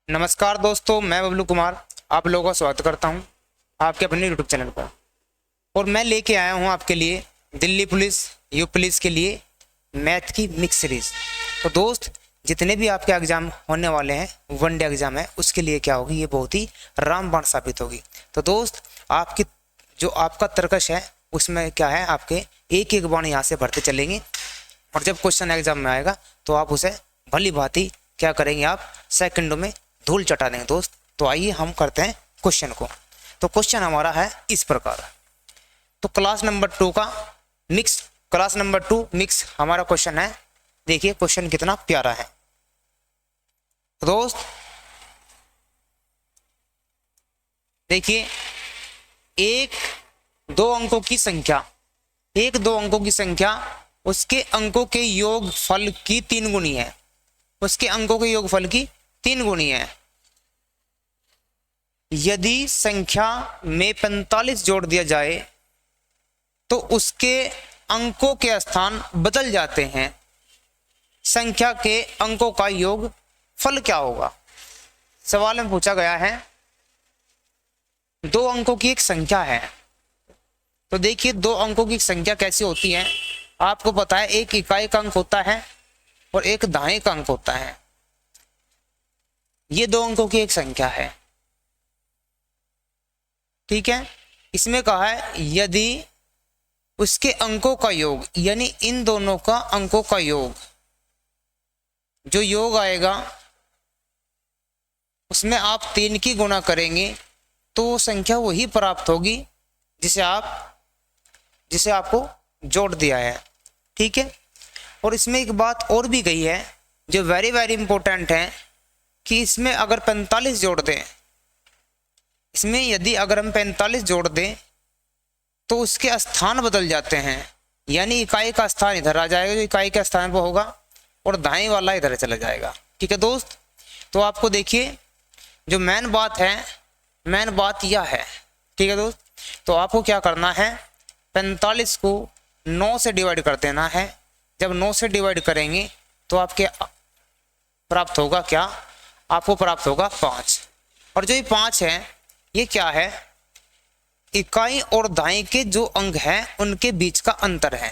नमस्कार दोस्तों, मैं बबलू कुमार आप लोगों का स्वागत करता हूं आपके अपने यूट्यूब चैनल पर। और मैं लेके आया हूं आपके लिए दिल्ली पुलिस, यू पुलिस के लिए मैथ की मिक्स सीरीज। तो दोस्त, जितने भी आपके एग्जाम होने वाले हैं, वनडे एग्जाम है, उसके लिए क्या होगी, ये बहुत ही रामबाण साबित होगी। तो दोस्त, आपकी जो आपका तर्कश है उसमें क्या है, आपके एक एक बाण यहाँ से भरते चलेंगे और जब क्वेश्चन एग्जाम में आएगा तो आप उसे भली भांति क्या करेंगे, आप सेकंडों में धूल चटा देंगे दोस्त। तो आइए हम करते हैं क्वेश्चन को। तो क्वेश्चन हमारा है इस प्रकार। तो क्लास नंबर 2 मिक्स हमारा क्वेश्चन है। देखिए क्वेश्चन कितना प्यारा है। तो दोस्त देखिए, एक दो अंकों की संख्या उसके अंकों के योगफल की 3 गुनी है। उसके अंकों के योगफल की 3 गुनी है। यदि संख्या में 45 जोड़ दिया जाए तो उसके अंकों के स्थान बदल जाते हैं। संख्या के अंकों का योग फल क्या होगा? सवाल में पूछा गया है, 2 अंकों की एक संख्या है। तो देखिए 2 अंकों की संख्या कैसी होती है, आपको पता है, एक इकाई का अंक होता है और एक दहाई का अंक होता है। ये 2 अंकों की एक संख्या है, ठीक है। इसमें कहा है यदि उसके अंकों का योग, यानी इन दोनों का अंकों का योग, जो योग आएगा उसमें आप 3 की गुणा करेंगे तो वो संख्या वही प्राप्त होगी जिसे आपको जोड़ दिया है, ठीक है। और इसमें एक बात और भी गई है जो वेरी वेरी इंपॉर्टेंट है कि इसमें अगर 45 जोड़ दें, इसमें यदि अगर हम 45 जोड़ दें तो उसके स्थान बदल जाते हैं। यानी इकाई का स्थान इधर आ जाएगा, जो इकाई के स्थान पर होगा, और दाएं वाला इधर चला जाएगा, ठीक है दोस्त। तो आपको देखिए जो मेन बात यह है, ठीक है दोस्त। तो आपको क्या करना है, 45 को 9 से डिवाइड कर देना है। जब 9 से डिवाइड करेंगे तो आपके प्राप्त होगा क्या, आपको प्राप्त होगा 5। और जो ये 5 है, ये क्या है, इकाई और दाएं के जो अंक हैं उनके बीच का अंतर है,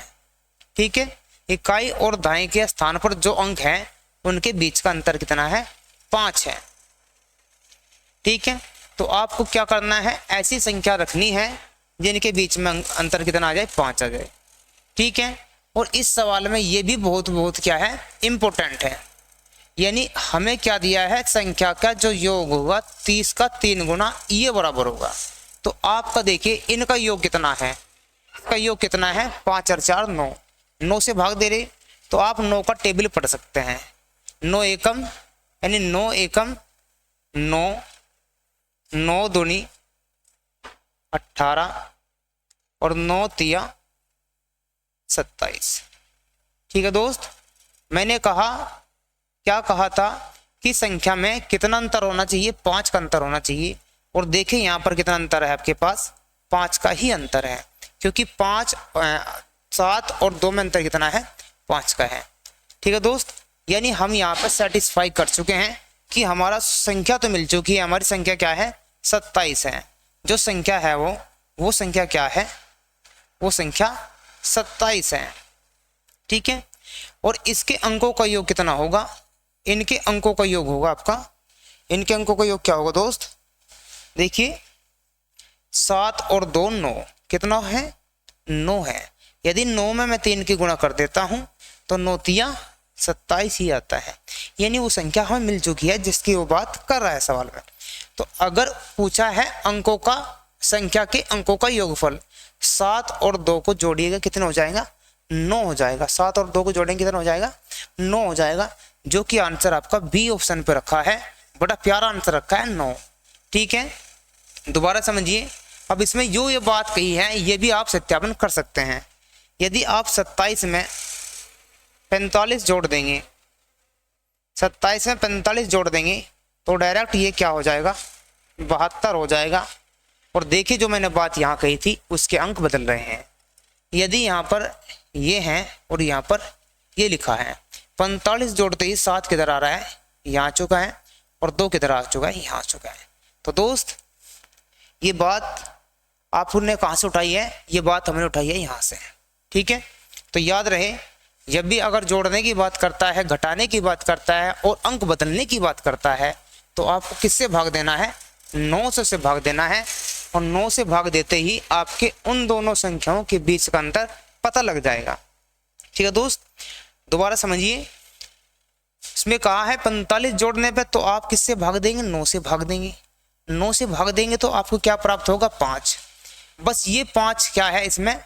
ठीक है। इकाई और दाएं के स्थान पर जो अंक हैं उनके बीच का अंतर कितना है, 5 है, ठीक है। तो आपको क्या करना है, ऐसी संख्या रखनी है जिनके बीच में अंतर कितना आ जाए, 5 आ जाए, ठीक है। और इस सवाल में ये भी बहुत क्या है, इंपॉर्टेंट है। यानी हमें क्या दिया है, संख्या का जो योग होगा 30 का 3 गुना, ये बराबर होगा। तो आपका देखिए इनका योग कितना है, इसका योग कितना है, 5 और 4 9, 9 से भाग दे रहे तो आप 9 का टेबल पढ़ सकते हैं। 9 एकम यानी 9 एकम 9, 9 दूनी 18 और 9 तिया 27, ठीक है दोस्त। मैंने क्या कहा था कि संख्या में कितना अंतर होना चाहिए, 5 का अंतर होना चाहिए। और देखिए यहाँ पर कितना अंतर है, आपके पास 5 का ही अंतर है, क्योंकि 7 और 2 में अंतर कितना है, 5 का है, ठीक है दोस्त। यानी हम यहाँ पर सेटिस्फाई कर चुके हैं कि हमारा संख्या तो मिल चुकी है। हमारी संख्या क्या है, 27 है। जो संख्या है वो संख्या क्या है, वो संख्या 27 है, ठीक है। और इसके अंकों का योग कितना होगा, इनके अंकों का योग होगा आपका, इनके अंकों का योग क्या होगा दोस्त, देखिए 7 और 2 9, कितना है, 9 है। यदि 9 में मैं 3 की गुणा कर देता हूं तो 9 तिया 27 ही आता है। यानी वो संख्या हमें मिल चुकी है जिसकी वो बात कर रहा है सवाल में। तो अगर पूछा है अंकों का, संख्या के अंकों का योगफल, 7 और 2 को जोड़िएगा कितना हो जाएगा, 9 हो जाएगा। 7 और 2 को जोड़ेंगे कितना हो जाएगा, 9 हो जाएगा, जो कि आंसर आपका बी ऑप्शन पे रखा है। बड़ा प्यारा आंसर रखा है 9, ठीक है। दोबारा समझिए, अब इसमें जो ये बात कही है ये भी आप सत्यापन कर सकते हैं। यदि आप 27 में 45 जोड़ देंगे, 27 में 45 जोड़ देंगे तो डायरेक्ट ये क्या हो जाएगा, 72 हो जाएगा। और देखिए जो मैंने बात यहाँ कही थी उसके अंक बदल रहे हैं। यदि यहाँ पर ये हैं और यहाँ पर ये लिखा है, 45 जोड़ते ही 7 किधर आ रहा है, यहाँ चुका है, और 2 किधर आ चुका है, यहाँ आ चुका है। तो दोस्त ये बात आपने कहाँ से उठाई है, ये बात हमने उठाई है यहाँ से, ठीक है। तो याद रहे, जब भी अगर जोड़ने की बात करता है, घटाने की बात करता है और अंक बदलने की बात करता है, तो आपको किससे भाग देना है, 9 से भाग देना है। और 9 से भाग देते ही आपके उन दोनों संख्याओं के बीच का अंतर पता लग जाएगा, ठीक है दोस्त। दोबारा समझिए, इसमें कहा है 45 जोड़ने पे, तो आप किससे भाग देंगे, 9 से भाग देंगे। 9 से भाग देंगे तो आपको क्या प्राप्त होगा, 5। बस ये 5 क्या है इसमें,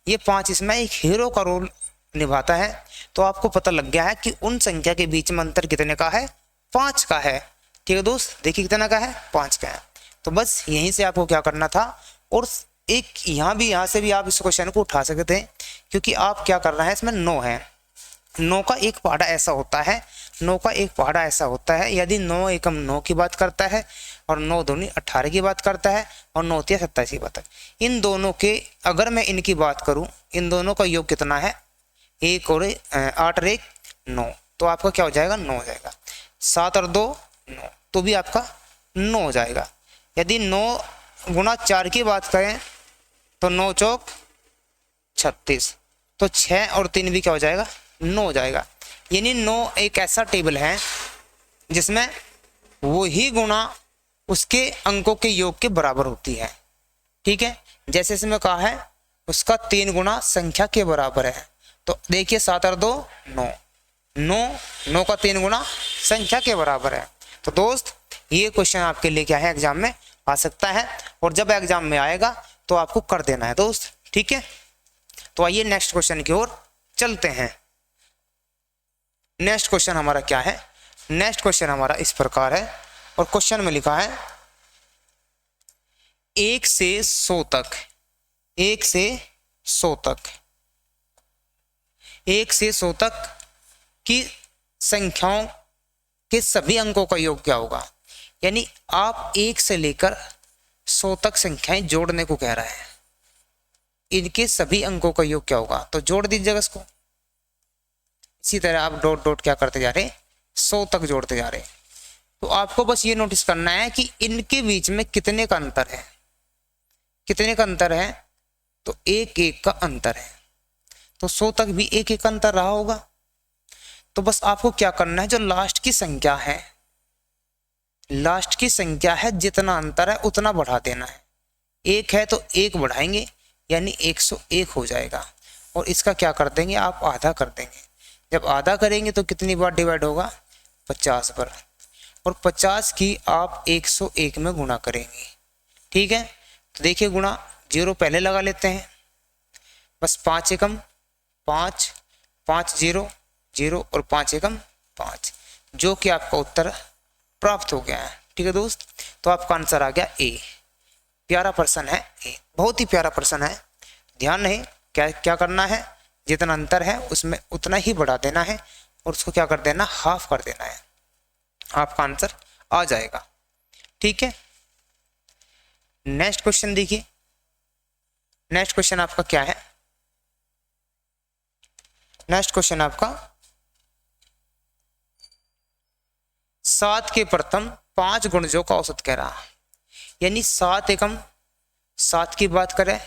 ये 5 इसमें एक हीरो का रोल निभाता है। तो आपको पता लग गया है कि उन संख्या के बीच में अंतर कितने का है, 5 का है, ठीक है दोस्त। देखिए कितना का है, 5 का है। तो बस यहीं से आपको क्या करना था। और एक यहाँ से भी आप इस क्वेश्चन को उठा सकते हैं, क्योंकि आप क्या कर रहे हैं, इसमें 9 है। 9 का एक पहाड़ा ऐसा होता है, 9 का एक पहाड़ा ऐसा होता है, यदि 9 एकम 9 की बात करता है और 9 दूनी 18 की बात करता है और 9 तिया 27 की बात है। इन दोनों के अगर मैं इनकी बात करूं, इन दोनों का योग कितना है, 1 और 8 और 1 9, तो आपका क्या हो जाएगा, 9 हो जाएगा। 7 और 2 9, तो भी आपका 9 हो जाएगा। यदि 9 गुणा 4 की बात करें तो 9 चौक 36, तो 6 और 3 भी क्या हो जाएगा, 9 हो जाएगा। यानी 9 एक ऐसा टेबल है जिसमें वो ही गुणा उसके अंकों के योग के बराबर होती है, ठीक है। जैसे इसमें कहा है उसका 3 गुणा संख्या के बराबर है। तो देखिए 7 और 2 9, 9 का 3 गुणा संख्या के बराबर है। तो दोस्त ये क्वेश्चन आपके लिए क्या है, एग्जाम में आ सकता है, और जब एग्जाम में आएगा तो आपको कर देना है दोस्त, ठीक है। तो आइए नेक्स्ट क्वेश्चन की ओर चलते हैं। नेक्स्ट क्वेश्चन हमारा क्या है, नेक्स्ट क्वेश्चन हमारा इस प्रकार है, और क्वेश्चन में लिखा है 1 से 100 तक, 1 से 100 तक, 1 से 100 तक की संख्याओं के सभी अंकों का योग क्या होगा। यानी आप 1 से लेकर 100 तक संख्याएं जोड़ने को कह रहा है, इनके सभी अंकों का योग क्या होगा। तो जोड़ दीजिएगा इसको, इसी तरह आप डॉट डॉट क्या करते जा रहे, 100 तक जोड़ते जा रहे। तो आपको बस ये नोटिस करना है कि इनके बीच में कितने का अंतर है, कितने का अंतर है, तो 1 का अंतर है। तो 100 तक भी 1 का अंतर रहा होगा। तो बस आपको क्या करना है, जो लास्ट की संख्या है, लास्ट की संख्या है, जितना अंतर है उतना बढ़ा देना है। 1 है तो 1 बढ़ाएंगे, यानी 101 हो जाएगा। और इसका क्या कर देंगे, आप आधा कर देंगे। जब आधा करेंगे तो कितनी बार डिवाइड होगा, 50 बार, और 50 की आप 101 में गुणा करेंगे, ठीक है। तो देखिए गुणा 0 पहले लगा लेते हैं, बस 5 एकम 5, 5 0 0 और 5 एकम 5, जो कि आपका उत्तर प्राप्त हो गया है, ठीक है दोस्त। तो आपका आंसर आ गया ए। प्यारा प्रश्न है ए, बहुत ही प्यारा प्रश्न है। ध्यान रहे क्या क्या करना है, जितना अंतर है उसमें उतना ही बढ़ा देना है, और उसको क्या कर देना, हाफ कर देना है, आपका आंसर आ जाएगा, ठीक है। नेक्स्ट क्वेश्चन देखिए, नेक्स्ट क्वेश्चन आपका क्या है, नेक्स्ट क्वेश्चन आपका 7 के प्रथम 5 गुणजों का औसत कह रहा। यानी 7 एकम 7 की बात करें,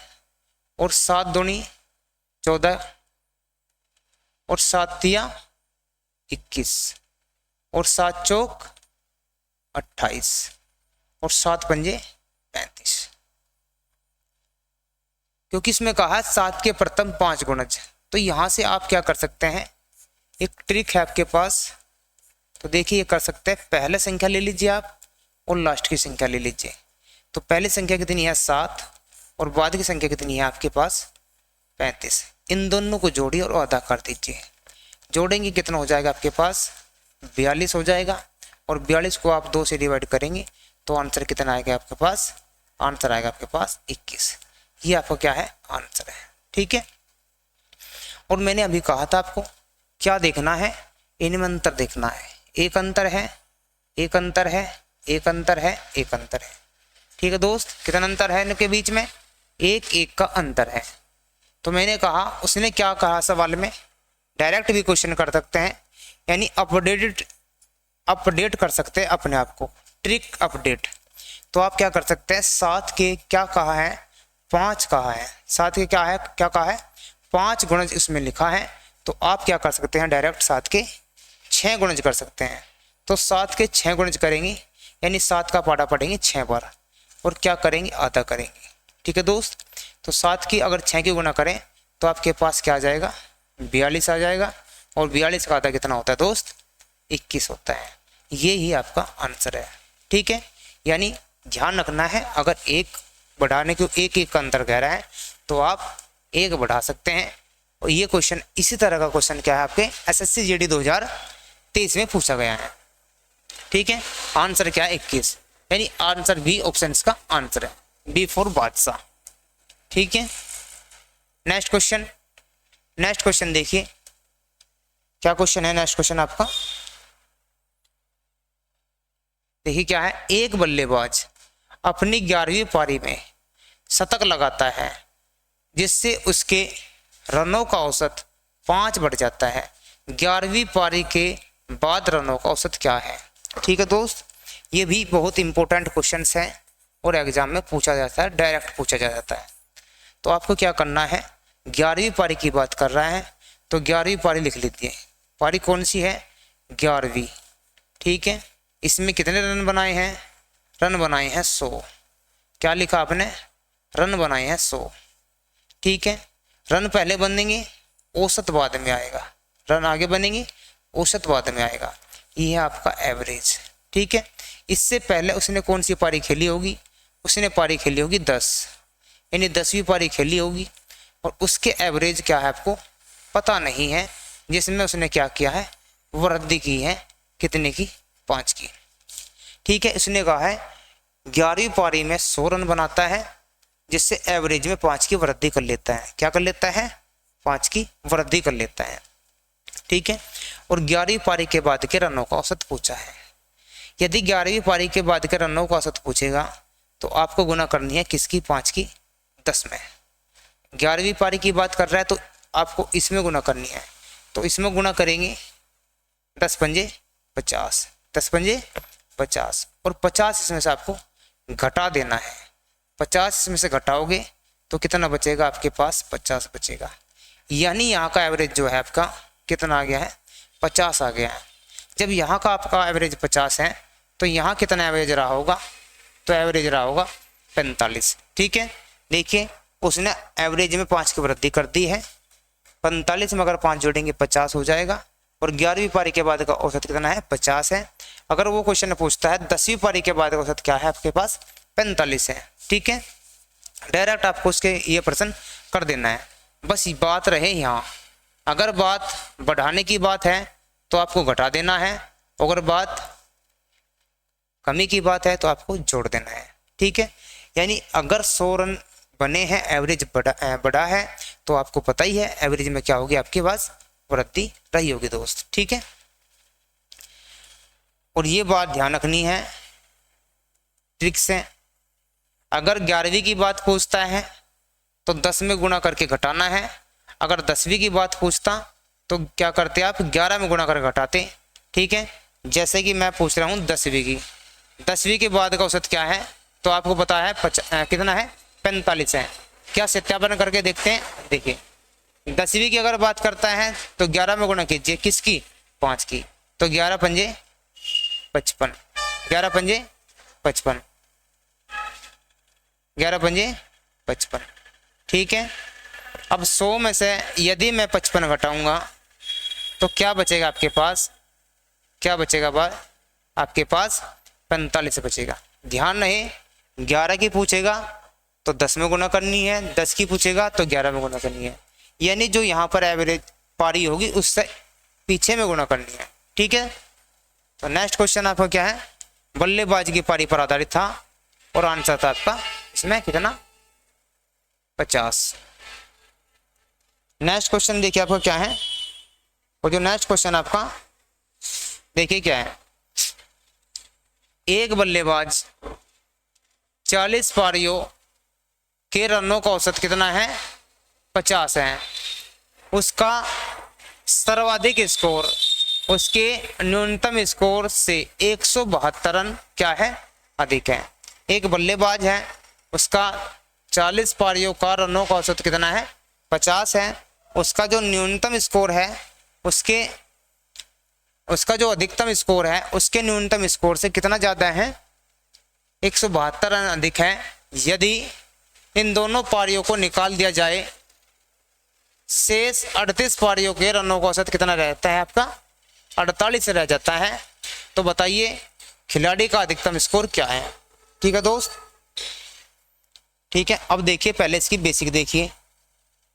और 7 दूनी 14, और 7 तिया 21, और 7 चौक 28, और 7 पंजे 35। क्योंकि इसमें कहा है 7 के प्रथम 5 गुणज, तो यहां से आप क्या कर सकते हैं, एक ट्रिक है आपके पास। तो देखिए ये कर सकते हैं, पहले संख्या ले लीजिए आप और लास्ट की संख्या ले लीजिए। तो पहली संख्या कितनी है 7, और बाद की संख्या कितनी है आपके पास 35। इन दोनों को जोड़िए और आधा कर दीजिए। जोड़ेंगे कितना हो जाएगा आपके पास 42 हो जाएगा, और 42 को आप 2 से डिवाइड करेंगे तो आंसर कितना आएगा आपके पास, आंसर आएगा आपके पास 21। ये आपका क्या है, आंसर है, ठीक है। और मैंने अभी कहा था आपको क्या देखना है, इनमें अंतर देखना है। एक अंतर है, एक अंतर है, एक अंतर है, एक अंतर है, ठीक है दोस्त। कितना अंतर है इनके बीच में, 1 का अंतर है। तो मैंने कहा, उसने क्या कहा सवाल में, डायरेक्ट भी क्वेश्चन कर सकते हैं, यानी अपडेटेड अपडेट कर सकते हैं अपने आप को, ट्रिक अपडेट। तो आप क्या कर सकते हैं, 7 के क्या कहा है, 5 कहा है, 7 के क्या है, क्या कहा है, 5 गुणज इसमें लिखा है। तो आप क्या कर सकते हैं, डायरेक्ट 7 के 6 गुणज कर सकते हैं। तो 7 के 6 गुणज करेंगे, यानी 7 का पाड़ा पढ़ेंगे 6 बार, और क्या करेंगे, आधा करेंगे। ठीक है दोस्त, तो 7 की अगर 6 की गुणा करें तो आपके पास क्या आ जाएगा, 42 आ जाएगा। और 42 का आधा कितना होता है दोस्त, 21 होता है। ये ही आपका आंसर है। ठीक है, यानी ध्यान रखना है, अगर एक बढ़ाने को एक का अंतर कह रहा है तो आप एक बढ़ा सकते हैं। और ये क्वेश्चन इसी तरह का क्वेश्चन क्या है आपके एसएससी जीडी 2023 में पूछा गया है। ठीक है, आंसर क्या है, 21, यानी आंसर बी ऑप्शन का आंसर है, बी फॉर बादशाह। ठीक है, नेक्स्ट क्वेश्चन, नेक्स्ट क्वेश्चन देखिए क्या क्वेश्चन है। नेक्स्ट क्वेश्चन आपका देखिए क्या है, एक बल्लेबाज अपनी 11वीं पारी में शतक लगाता है जिससे उसके रनों का औसत 5 बढ़ जाता है। 11वीं पारी के बाद रनों का औसत क्या है। ठीक है दोस्त, ये भी बहुत इंपॉर्टेंट क्वेश्चन है और एग्जाम में पूछा जाता है, डायरेक्ट पूछा जाता है। तो आपको क्या करना है, 11वीं पारी की बात कर रहा है तो 11वीं पारी लिख लीजिए। पारी कौन सी है, 11वीं। ठीक है, इसमें कितने रन बनाए हैं, रन बनाए हैं 100। क्या लिखा आपने, रन बनाए हैं 100। ठीक है, रन पहले बनेंगे, औसत बाद में आएगा, रन आगे बनेंगे, औसत बाद में आएगा। ये है आपका एवरेज। ठीक है, इससे पहले उसने कौन सी पारी खेली होगी, उसने पारी खेली होगी 10, यानी 10वीं पारी खेली होगी, और उसके एवरेज क्या है आपको पता नहीं है, जिसमें उसने क्या किया है, वृद्धि की है, कितने की, 5 की। ठीक है, इसने कहा है 11वीं पारी में 100 रन बनाता है जिससे एवरेज में 5 की वृद्धि कर लेता है। क्या कर लेता है, 5 की वृद्धि कर लेता है। ठीक है, और 11वीं पारी के बाद के रनों का औसत पूछा है। यदि 11वीं पारी के बाद के रनों का औसत पूछेगा तो आपको गुना करनी है किसकी, 5 की 10 में। 11वीं पारी की बात कर रहा है तो आपको इसमें गुना करनी है, तो इसमें गुना करेंगे 10 पंजे 50, 10 पंजे 50, और 50 इसमें से आपको घटा देना है। 50 इसमें से घटाओगे तो कितना बचेगा आपके पास, 50 बचेगा। यानी यहाँ का एवरेज जो है आपका कितना आ गया है, 50 आ गया है। जब यहाँ का आपका एवरेज 50 है तो यहाँ कितना एवरेज रहा होगा, तो एवरेज रहा होगा 45। ठीक है, देखिए उसने एवरेज में 5 की वृद्धि कर दी है, 45 में अगर 5 जोड़ेंगे 50 हो जाएगा, और 11वीं पारी के बाद का औसत कितना है, 50 है। अगर वो क्वेश्चन पूछता है 10वीं पारी के बाद का औसत क्या है आपके पास, 45 है। ठीक है, डायरेक्ट आपको उसके ये प्रश्न कर देना है। बस बात रहे यहाँ, अगर बात बढ़ाने की बात है तो आपको घटा देना है, अगर बात कमी की बात है तो आपको जोड़ देना है। ठीक है, यानी अगर 100 रन बने हैं, एवरेज बढ़ा है, तो आपको पता ही है एवरेज में क्या होगी आपके पास, वृद्धि रही होगी दोस्त। ठीक है, और ये बात ध्यान रखनी है ट्रिक से, अगर 11वीं की बात पूछता है तो 10 में गुणा करके घटाना है, अगर 10वीं की बात पूछता तो क्या करते आप, 11 में गुणा करके घटाते। ठीक है, जैसे कि मैं पूछ रहा हूँ 10वीं की, 10वीं के बाद का औसत क्या है, तो आपको पता है कितना है, 45 है। क्या सत्यापन करके देखते हैं, देखिए 10वीं की अगर बात करता है तो 11 में गुणा कीजिए, किसकी, 5 की, तो 11 पंजे 55, 11 पंजे 55, 11 पंजे 55। ठीक है, अब 100 में से यदि मैं 55 घटाऊंगा तो क्या बचेगा आपके पास, क्या बचेगा बाद आपके पास, 45 बचेगा। ध्यान रहे 11 की पूछेगा तो 10 में गुना करनी है, 10 की पूछेगा तो 11 में गुना करनी है, यानी जो यहाँ पर एवरेज पारी होगी उससे पीछे में गुना करनी है। ठीक है, तो नेक्स्ट क्वेश्चन आपका क्या है, बल्लेबाज की पारी पर आधारित था और आंसर था आपका इसमें कितना, 50। नेक्स्ट क्वेश्चन देखिए आपका क्या है, और जो नेक्स्ट क्वेश्चन आपका देखिए क्या है, एक बल्लेबाज 40 पारियों के रनों का औसत कितना है, 50 है। उसका सर्वाधिक स्कोर उसके न्यूनतम स्कोर से 172 रन क्या है, अधिक है। एक बल्लेबाज है, उसका 40 पारियों का रनों का औसत कितना है, 50 है। उसका जो न्यूनतम स्कोर है उसका जो अधिकतम स्कोर है उसके न्यूनतम स्कोर से कितना ज़्यादा है, 172 रन अधिक है। यदि इन दोनों पारियों को निकाल दिया जाए, शेष 38 पारियों के रनों का औसत कितना रहता है आपका, 48 रह जाता है। तो बताइए खिलाड़ी का अधिकतम स्कोर क्या है। ठीक है दोस्त, ठीक है। अब देखिए पहले इसकी बेसिक देखिए।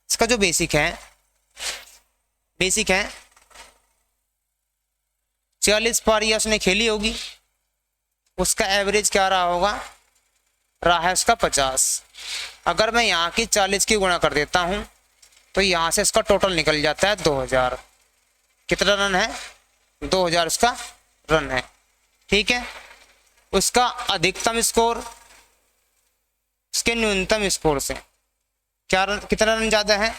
इसका जो बेसिक है 40 पारियां उसने खेली होगी, उसका एवरेज क्या रहा है उसका 50। अगर मैं यहाँ की 40 की गुणा कर देता हूँ तो यहाँ से इसका टोटल निकल जाता है 2000। कितना रन है, 2000 उसका रन है। ठीक है। उसका अधिकतम स्कोर उसके न्यूनतम स्कोर से कितना रन ज़्यादा है,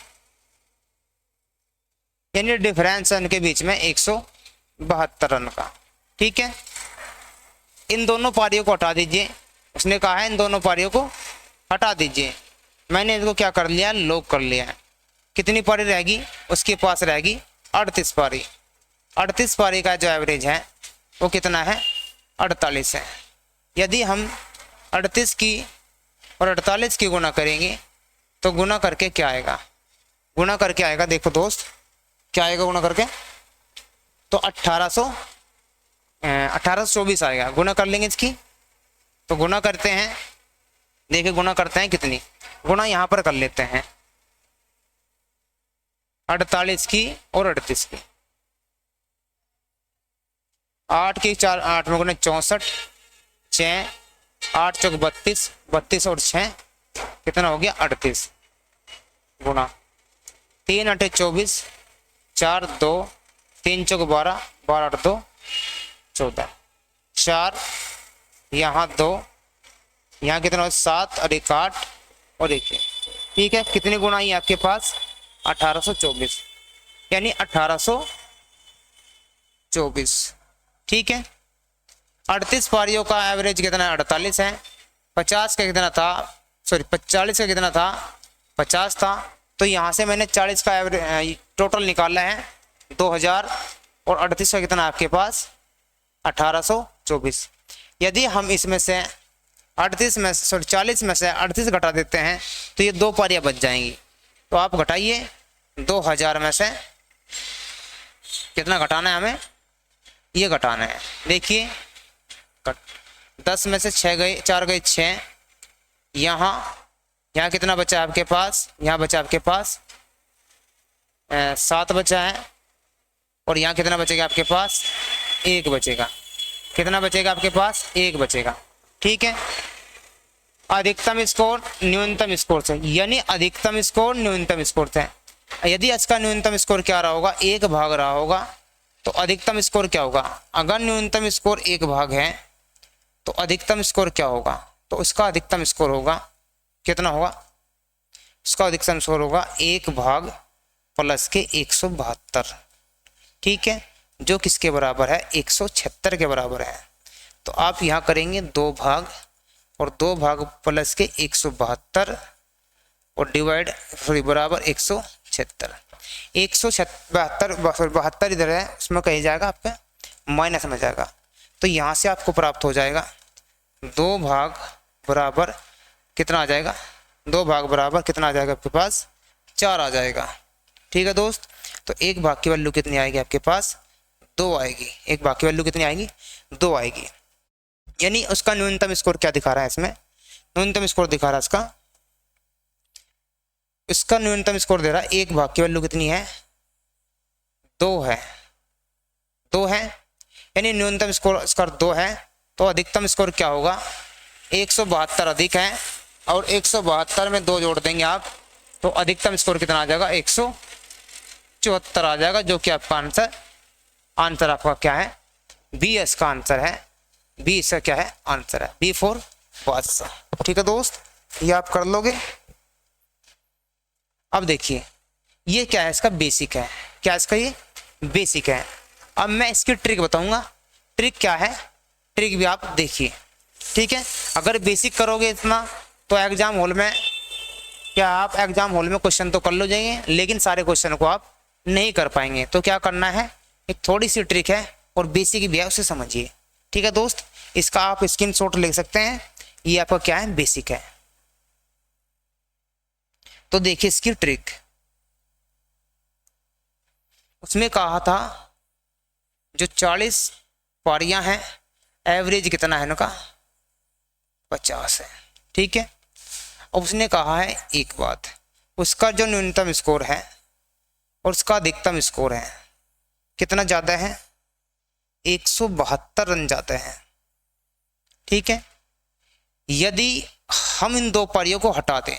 यानी डिफरेंस उनके बीच में 172 रन का। ठीक है। इन दोनों पारियों को हटा दीजिए, उसने कहा है इन दोनों पारियों को हटा दीजिए। मैंने इसको क्या कर लिया, लॉक कर लिया है। कितनी पारी रहेगी, उसके पास रहेगी 38 पारी। 38 पारी का जो एवरेज है वो कितना है, 48 है। यदि हम 38 की और 48 की गुणा करेंगे तो गुणा करके क्या आएगा, देखो दोस्त क्या आएगा गुणा करके, तो 1824 आएगा। गुणा कर लेंगे इसकी, तो गुणा करते हैं, देखिए गुणा करते हैं कितनी, गुणा यहाँ पर कर लेते हैं 48 की और 38 की। 8 की 4 8 में गुना 64, 6 8 चौक 32, 32 और 6 कितना हो गया 38, गुणा 3 8 24, 4 2 3 चौक 12, 12 8 2 14, 4 यहाँ 2, यहाँ कितना हो 7 और 1 8 और 1। ठीक है। कितनी गुणा आई आपके पास, 1824, यानी 1824। ठीक है। 38 पारियों का एवरेज कितना है, 48 है। 50 का कितना था, 40 का कितना था, 50 था। तो यहाँ से मैंने 40 का एवरेज टोटल निकाला है 2000, और 38 का कितना आपके पास 1824। यदि हम इसमें से 40 में से 38 घटा देते हैं तो ये 2 पारियां बच जाएंगी। तो आप घटाइए 2000 में से कितना घटाना है हमें, ये घटाना है। देखिए 10 में से 6 गए, 4 गए 6, यहाँ कितना बचा आपके पास, यहाँ बचा आपके पास 7 बचा है, और यहाँ कितना बचेगा आपके पास, 1 बचेगा। कितना बचेगा आपके पास, 1 बचेगा। ठीक है। अधिकतम स्कोर न्यूनतम स्कोर से, यानी अधिकतम स्कोर न्यूनतम स्कोर से। यदि इसका न्यूनतम स्कोर क्या रहा होगा, 1 भाग रहा होगा, तो अधिकतम स्कोर क्या होगा। अगर न्यूनतम स्कोर 1 भाग है तो अधिकतम स्कोर क्या होगा, तो उसका अधिकतम स्कोर होगा कितना होगा, उसका अधिकतम स्कोर होगा 1 भाग प्लस के 172। ठीक है। जो किसके बराबर है, 176 के बराबर है। तो आप यहाँ करेंगे 2 भाग और 2 भाग प्लस के 172 और डिवाइड बराबर 176। 172 इधर है, उसमें कही जाएगा आपका माइनस में जाएगा। तो यहाँ से आपको प्राप्त हो जाएगा 2 भाग बराबर कितना आ जाएगा, 2 भाग बराबर कितना आ जाएगा आपके पास, 4 आ जाएगा। ठीक है दोस्त। तो 1 भाग की वैल्यू कितनी आएगी आपके पास, 2 आएगी। 1 भाग की वैल्यू कितनी आएगी, 2 आएगी। यानी उसका न्यूनतम स्कोर क्या दिखा रहा है, इसमें न्यूनतम स्कोर दिखा रहा है इसका न्यूनतम स्कोर दे रहा है। 1 भाग की वैल्यू कितनी है, 2 है, 2 है, यानी न्यूनतम स्कोर इसका 2 है। तो अधिकतम स्कोर क्या होगा, 172 अधिक है, और 172 में 2 जोड़ देंगे आप तो अधिकतम स्कोर कितना आ जाएगा, 174 आ जाएगा। जो कि आपका आंसर आपका क्या है, बी इसका आंसर है। बी इसका क्या है, आंसर है, बी फॉर बादशाह। ठीक है दोस्त, ये आप कर लोगे। अब देखिए ये क्या है, इसका बेसिक है। क्या इसका ये बेसिक है। अब मैं इसकी ट्रिक बताऊंगा। ट्रिक क्या है, ट्रिक भी आप देखिए, ठीक है। अगर बेसिक करोगे इतना तो एग्जाम हॉल में क्या आप एग्जाम हॉल में क्वेश्चन तो कर लो जाएंगे, लेकिन सारे क्वेश्चन को आप नहीं कर पाएंगे। तो क्या करना है, एक थोड़ी सी ट्रिक है और बेसिक भी है, उसे समझिए, ठीक है दोस्त। इसका आप स्क्रीनशॉट ले सकते हैं। ये आपका क्या है, बेसिक है। तो देखिए इसकी ट्रिक, उसमें कहा था जो 40 पारियां हैं, एवरेज कितना है उनका, 50 है, ठीक है। अब उसने कहा है एक बात, उसका जो न्यूनतम स्कोर है और उसका अधिकतम स्कोर है कितना ज़्यादा है, 172 रन ज़्यादा है, ठीक है। यदि हम इन दो पारियों को हटा दें,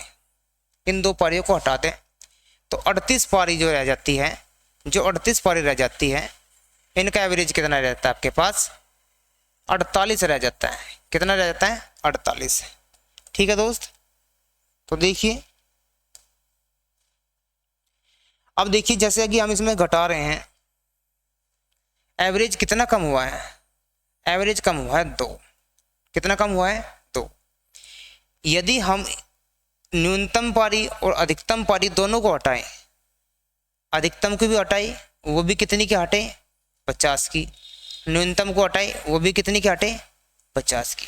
इन दो पारियों को हटा दें तो 38 पारी जो रह जाती है, जो 38 पारी रह जाती है, इनका एवरेज कितना रह जाता है आपके पास, 48 रह जाता है। कितना रह जाता है, 48, ठीक है दोस्त। तो देखिए, अब देखिए जैसे कि हम इसमें घटा रहे हैं, एवरेज कितना कम हुआ है, एवरेज कम हुआ है 2। कितना कम हुआ है, 2। यदि हम न्यूनतम पारी और अधिकतम पारी दोनों को हटाएं, अधिकतम को भी हटाई, वो भी कितनी की हटे, 50 की, न्यूनतम को हटाई, वो भी कितनी की हटे, 50 की,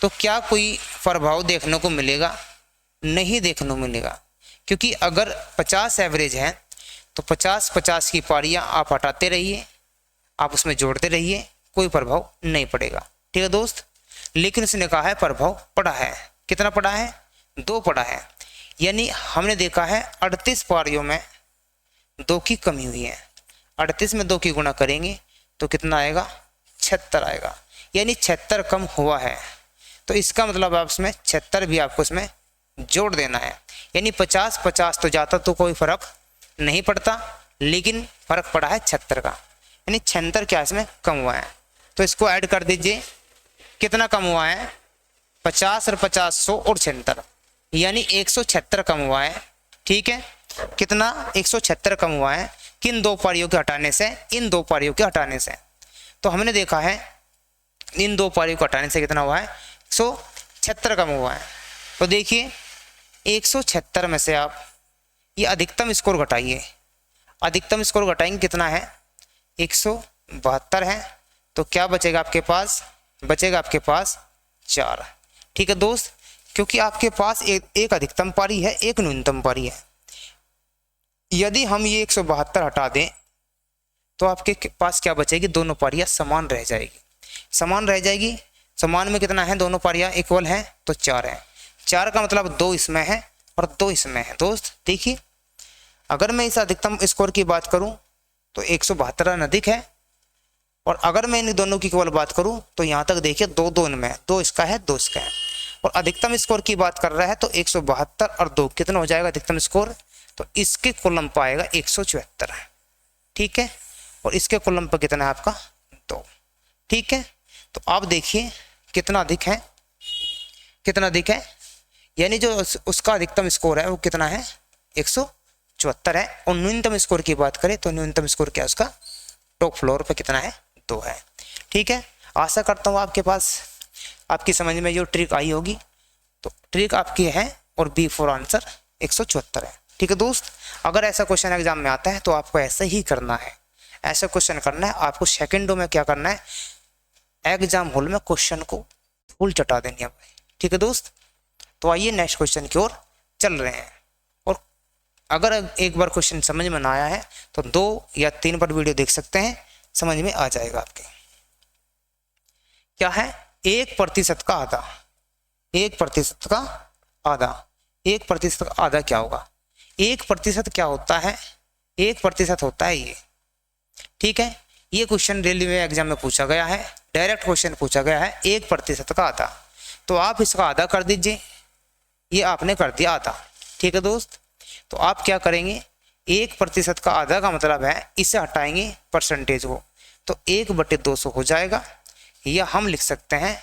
तो क्या कोई प्रभाव देखने को मिलेगा, नहीं देखने को मिलेगा। क्योंकि अगर 50 एवरेज है तो 50-50 की पारियां आप हटाते रहिए, आप उसमें जोड़ते रहिए, कोई प्रभाव नहीं पड़ेगा, ठीक है दोस्त। लेकिन उसने कहा है प्रभाव पड़ा है, कितना पड़ा है, 2 पड़ा है। यानी हमने देखा है 38 पारियों में 2 की कमी हुई है, 38 में 2 की गुणा करेंगे तो कितना आएगा, 76 आएगा। यानी 76 कम हुआ है, तो इसका मतलब आप उसमें 76 भी आपको उसमें जोड़ देना है। यानी 50-50 तो जाता तो कोई फर्क नहीं पड़ता, लेकिन फर्क पड़ा है 76 का, यानी 76 क्या इसमें कम हुआ है। तो इसको ऐड कर दीजिए, कितना कम हुआ है, 50 और 50 100 और 76, यानी 176 कम हुआ है, ठीक है। कितना, 176 कम हुआ है, किन 2 पारियों के हटाने से, इन 2 पारियों के हटाने से। तो हमने देखा है इन 2 पारियों को हटाने से कितना हुआ है, 176 कम हुआ है। तो देखिए 176 में से आप ये अधिकतम स्कोर घटाइए, अधिकतम स्कोर घटाएंगे कितना है, 172 है, तो क्या बचेगा आपके पास, बचेगा आपके पास 4, ठीक है दोस्त। क्योंकि आपके पास एक अधिकतम पारी है, एक न्यूनतम पारी है। यदि हम ये 172 हटा दें तो आपके पास क्या बचेगी, दोनों पारियां समान रह जाएगी, समान रह जाएगी। समान में कितना है, दोनों पारियां इक्वल हैं तो 4 है। 4 का मतलब 2 इसमें है और 2 इसमें है दोस्त। देखिए अगर मैं इस अधिकतम स्कोर की बात करूं तो 172 रन अधिक है, और अगर मैं इन दोनों की केवल बात करूं तो यहाँ तक देखिए 2-2 इनमें, 2 इसका है 2 इसका है। और अधिकतम स्कोर की बात कर रहा है तो 172 और 2 कितना हो जाएगा अधिकतम स्कोर, तो इसके कॉलम पर आएगा 174, ठीक है। और इसके कॉलम पर कितना है आपका, 2, ठीक है। तो आप देखिए कितना अधिक है, कितना अधिक है, यानी जो उसका अधिकतम स्कोर है वो कितना है, 174 है। और न्यूनतम स्कोर की बात करें तो न्यूनतम स्कोर क्या है उसका, टॉप फ्लोर पे कितना है, 2 है, ठीक है। आशा करता हूँ आपके पास, आपकी समझ में जो ट्रिक आई होगी। तो ट्रिक आपकी है और बी फॉर आंसर 174 है, ठीक है दोस्त। अगर ऐसा क्वेश्चन एग्जाम में आता है तो आपको ऐसा ही करना है, ऐसा क्वेश्चन करना है आपको। सेकंडों में क्या करना है, एग्जाम हॉल में क्वेश्चन को फुल चटा देनी है, ठीक है दोस्त। तो आइए नेक्स्ट क्वेश्चन की ओर चल रहे हैं। और अगर एक बार क्वेश्चन समझ में ना आया है तो 2 या 3 बार वीडियो देख सकते हैं, समझ में आ जाएगा आपके। क्या है, 1% का आधा, 1% का आधा, 1% का आधा क्या होगा, 1% क्या होता है, 1% होता है ये, ठीक है। ये क्वेश्चन रेलवे एग्जाम में पूछा गया है, डायरेक्ट क्वेश्चन पूछा गया है, 1% का आधा। तो आप इसका आधा कर दीजिए, ये आपने कर दिया आधा, ठीक है दोस्त। तो आप क्या करेंगे, 1% का आधा का मतलब है इसे हटाएंगे परसेंटेज को, तो 1/200 हो जाएगा, या हम लिख सकते हैं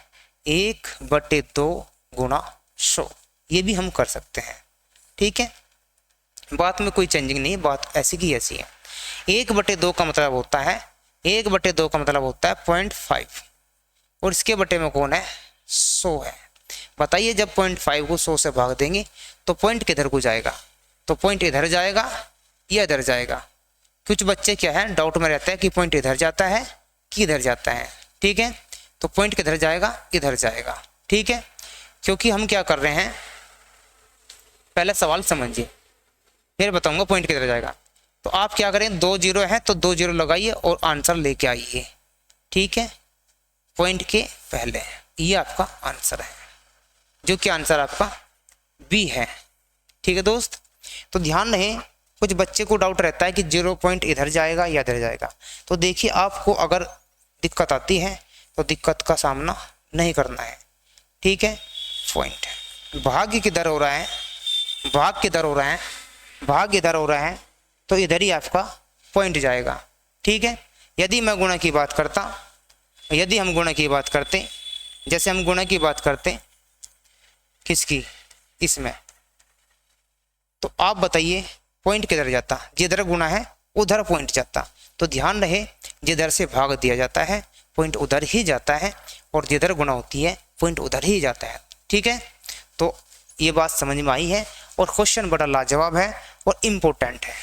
1/2 गुणा 100, ये भी हम कर सकते हैं, ठीक है। बात में कोई चेंजिंग नहीं, बात ऐसी की ऐसी है। 1/2 का मतलब होता है 1/2 का मतलब होता है 0.5 और इसके बटे में कौन है 100 है। बताइए जब 0.5 को 100 से भाग देंगे तो पॉइंट किधर को जाएगा, तो पॉइंट इधर जाएगा या इधर जाएगा। कुछ बच्चे क्या है डाउट में रहता है कि पॉइंट इधर जाता है कि इधर जाता है, ठीक है। तो पॉइंट किधर जाएगा, इधर जाएगा, ठीक है। क्योंकि हम क्या कर रहे हैं, पहले सवाल समझिए फिर बताऊंगा पॉइंट किधर जाएगा। तो आप क्या करें, 2 0 है तो 2 0 लगाइए और आंसर लेके आइए, ठीक है, पॉइंट के पहले। ये आपका आंसर है, जो कि आंसर आपका बी है, ठीक है दोस्त। तो ध्यान रहे, कुछ बच्चे को डाउट रहता है कि 0 पॉइंट इधर जाएगा या इधर जाएगा। तो देखिए आपको अगर दिक्कत आती है तो दिक्कत का सामना नहीं करना है, ठीक है। पॉइंट भाग किधर हो रहा है, भाग किधर हो रहा है, भाग इधर हो रहा है तो इधर ही आपका पॉइंट जाएगा, ठीक है। यदि मैं गुणा की बात करता, यदि हम गुणा की बात करते, जैसे हम गुणा की बात करते किसकी, इसमें, तो आप बताइए पॉइंट किधर जाता, जिधर गुणा है उधर पॉइंट जाता। तो ध्यान रहे जिधर से भाग दिया जाता है पॉइंट उधर ही जाता है और जिधर गुणा होती है पॉइंट उधर ही जाता है, ठीक है। तो ये बात समझ में आई है और क्वेश्चन बड़ा लाजवाब है और इम्पोर्टेंट है,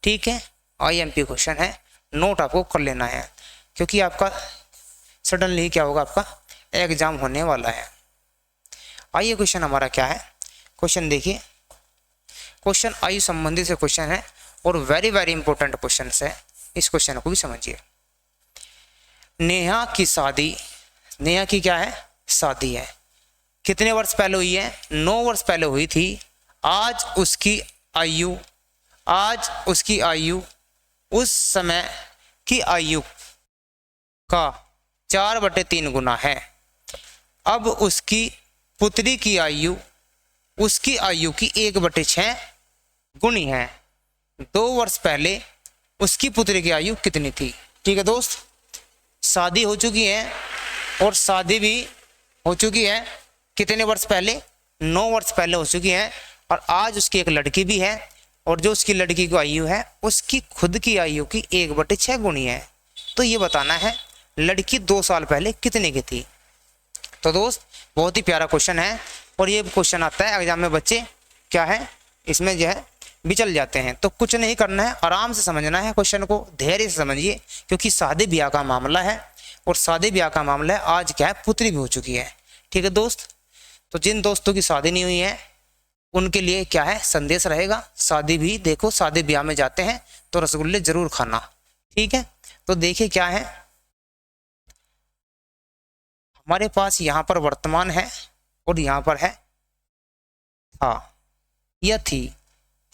ठीक है। IMP क्वेश्चन है, नोट आपको कर लेना है क्योंकि आपका सडनली क्या होगा, आपका एग्जाम होने वाला है। आइए क्वेश्चन हमारा क्या है, क्वेश्चन देखिए। क्वेश्चन आयु संबंधित से क्वेश्चन है और वेरी वेरी इंपॉर्टेंट क्वेश्चन है, इस क्वेश्चन को भी समझिए। नेहा की शादी, नेहा की क्या है, शादी है, कितने वर्ष पहले हुई है, 9 वर्ष पहले हुई थी। आज उसकी आयु, आज उसकी आयु उस समय की आयु का 4/3 गुना है। अब उसकी पुत्री की आयु उसकी आयु की 1/6 गुनी है। 2 वर्ष पहले उसकी पुत्री की आयु कितनी थी, ठीक है दोस्त। शादी हो चुकी है और शादी भी हो चुकी है, कितने वर्ष पहले, 9 वर्ष पहले हो चुकी है। और आज उसकी एक लड़की भी है और जो उसकी लड़की की आयु है उसकी खुद की आयु की 1/6 गुनी है। तो ये बताना है लड़की 2 साल पहले कितने की थी। तो दोस्त बहुत ही प्यारा क्वेश्चन है और ये क्वेश्चन आता है एग्जाम में, बच्चे क्या है इसमें जो है बिचल जाते हैं। तो कुछ नहीं करना है, आराम से समझना है क्वेश्चन को, धैर्य से समझिए क्योंकि शादी ब्याह का मामला है और शादी ब्याह का मामला है। आज क्या है, पुत्री भी हो चुकी है, ठीक है दोस्त। तो जिन दोस्तों की शादी नहीं हुई है उनके लिए क्या है संदेश रहेगा, शादी भी देखो, शादी ब्याह में जाते हैं तो रसगुल्ले जरूर खाना, ठीक है। तो देखिए क्या है हमारे पास, यहाँ पर वर्तमान है और यहाँ पर है था या थी,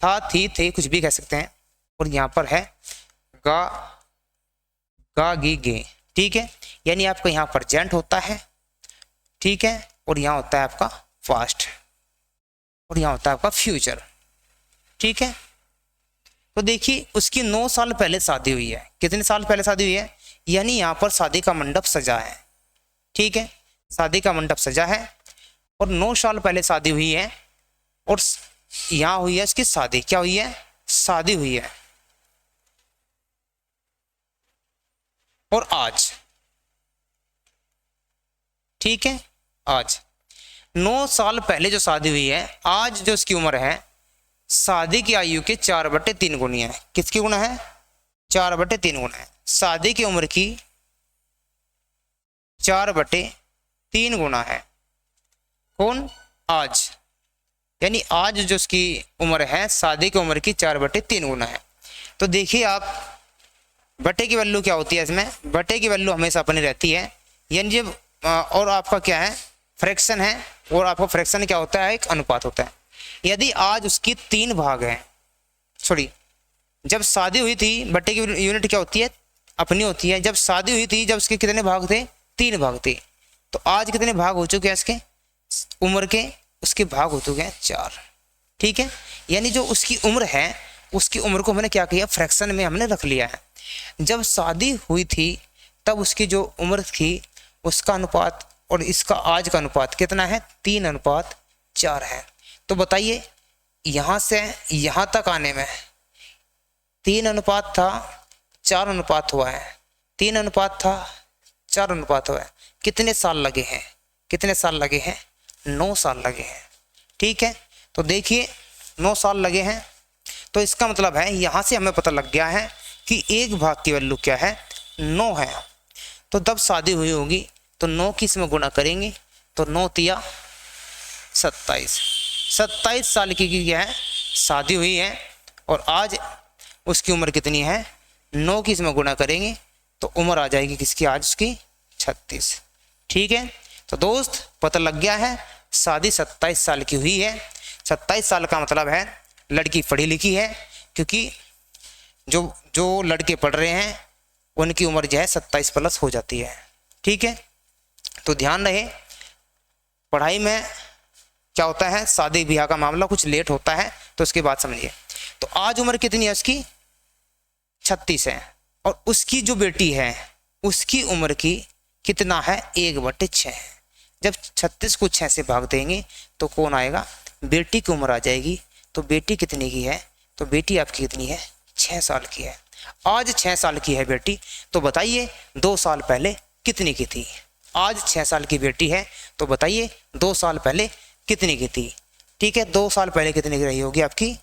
था थी थे कुछ भी कह सकते हैं। और यहाँ पर है गा गा गी गे, ठीक है। यानी आपका यहाँ प्रेजेंट होता है, ठीक है, और यहाँ होता है आपका पास्ट और यहाँ होता है आपका फ्यूचर, ठीक है। तो देखिए उसकी 9 साल पहले शादी हुई है, कितने साल पहले शादी हुई है, यानी यहाँ पर शादी का मंडप सजा है, ठीक है, शादी का मंडप सजा है और 9 साल पहले शादी हुई है और यहाँ हुई है इसकी शादी, क्या हुई है, शादी हुई है। और आज, ठीक है, आज 9 साल पहले जो शादी हुई है, आज जो उसकी उम्र है शादी की आयु के 4/3 गुनी है। किसकी गुना है, 4/3 गुना है। शादी की उम्र की 4/3 गुना है कौन, आज, यानी आज जो उसकी उम्र है शादी की उम्र की 4/3 गुना है। तो देखिए आप बटे की वैल्यू क्या होती है इसमें, बटे की वैल्यू हमेशा अपनी रहती है, यानी जब और आपका क्या है फ्रैक्शन है और आपका फ्रैक्शन क्या होता है, एक अनुपात होता है। यदि आज उसकी 3 भाग हैं, सॉरी जब शादी हुई थी बटे की यूनिट क्या होती है, अपनी होती है। जब शादी हुई थी जब उसके कितने भाग थे, 3 भाग थे। तो आज कितने भाग हो चुके हैं इसके उम्र के, उसके भाग हो चुके हैं 4, ठीक है। यानी जो उसकी उम्र है उसकी उम्र को हमने क्या किया, फ्रैक्शन में हमने रख लिया है। जब शादी हुई थी तब उसकी जो उम्र थी उसका अनुपात और इसका आज का अनुपात कितना है, 3:4 है। तो बताइए यहाँ से यहाँ तक आने में 3 अनुपात था, 4 अनुपात हुआ है। 3 अनुपात था, 4 अनुपात हुआ है। कितने साल लगे हैं? कितने साल लगे हैं? 9 साल लगे हैं। ठीक है, तो देखिए 9 साल लगे हैं, तो इसका मतलब है यहाँ से हमें पता लग गया है कि 1 भाग की वैल्यू क्या है? 9 है। तो जब शादी हुई होगी तो 9 की इसमें गुणा करेंगे, तो 9 तिया 27। 27 साल की क्या है? शादी हुई है, और आज उसकी उम्र कितनी है? 9 की इसमें गुणा करेंगे तो उम्र आ जाएगी किसकी? आज उसकी 36। ठीक है, तो दोस्त पता लग गया है, शादी 27 साल की हुई है। 27 साल का मतलब है लड़की पढ़ी लिखी है, क्योंकि जो लड़के पढ़ रहे हैं उनकी उम्र जो है 27 प्लस हो जाती है। ठीक है, तो ध्यान रहे, पढ़ाई में क्या होता है, शादी ब्याह का मामला कुछ लेट होता है, तो उसके बाद समझिए। तो आज उम्र कितनी है उसकी? 36 है, और उसकी जो बेटी है उसकी उम्र की कितना है? 1/6 है। जब 36 को 6 से भाग देंगे तो कौन आएगा? बेटी की उम्र आ जाएगी। तो बेटी कितने की है? तो बेटी आपकी कितनी है? 6 साल की है। आज 6 साल की है बेटी, तो बताइए 2 साल पहले कितनी की थी? आज 6 साल की बेटी है, तो बताइए 2 साल पहले कितनी की थी? ठीक है, 2 साल पहले कितनी की रही होगी आपकी?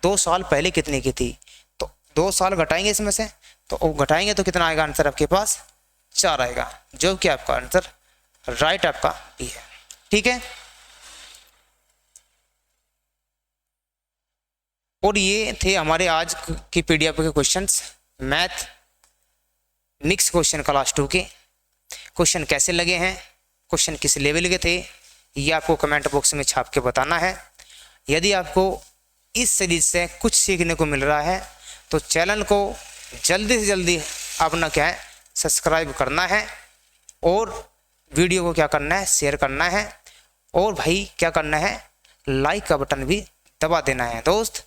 2 साल पहले कितनी की थी? तो 2 साल घटाएंगे इसमें से, तो घटाएंगे तो कितना आएगा आंसर आपके पास? 4 आएगा, जो कि आपका आंसर राइट आपका बी है। ठीक है, और ये थे हमारे आज की पीडीएफ के questions, math next question class 2 के। क्वेश्चन कैसे लगे हैं, क्वेश्चन किस लेवल के थे, ये आपको कमेंट बॉक्स में छाप के बताना है। यदि आपको इस सीरीज से कुछ सीखने को मिल रहा है तो चैनल को जल्दी से जल्दी अपना क्या है, सब्सक्राइब करना है, और वीडियो को क्या करना है, शेयर करना है, और भाई क्या करना है, लाइक का बटन भी दबा देना है दोस्त,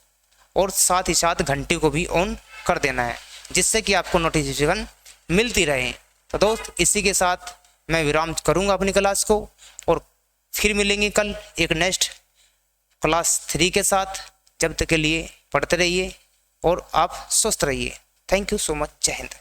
और साथ ही साथ घंटे को भी ऑन कर देना है, जिससे कि आपको नोटिफिकेशन मिलती रहे। तो दोस्त इसी के साथ मैं विराम करूंगा अपनी क्लास को, और फिर मिलेंगे कल एक नेक्स्ट क्लास 3 के साथ। जब तक के लिए पढ़ते रहिए और आप स्वस्थ रहिए। Thank you so much. जय हिंद।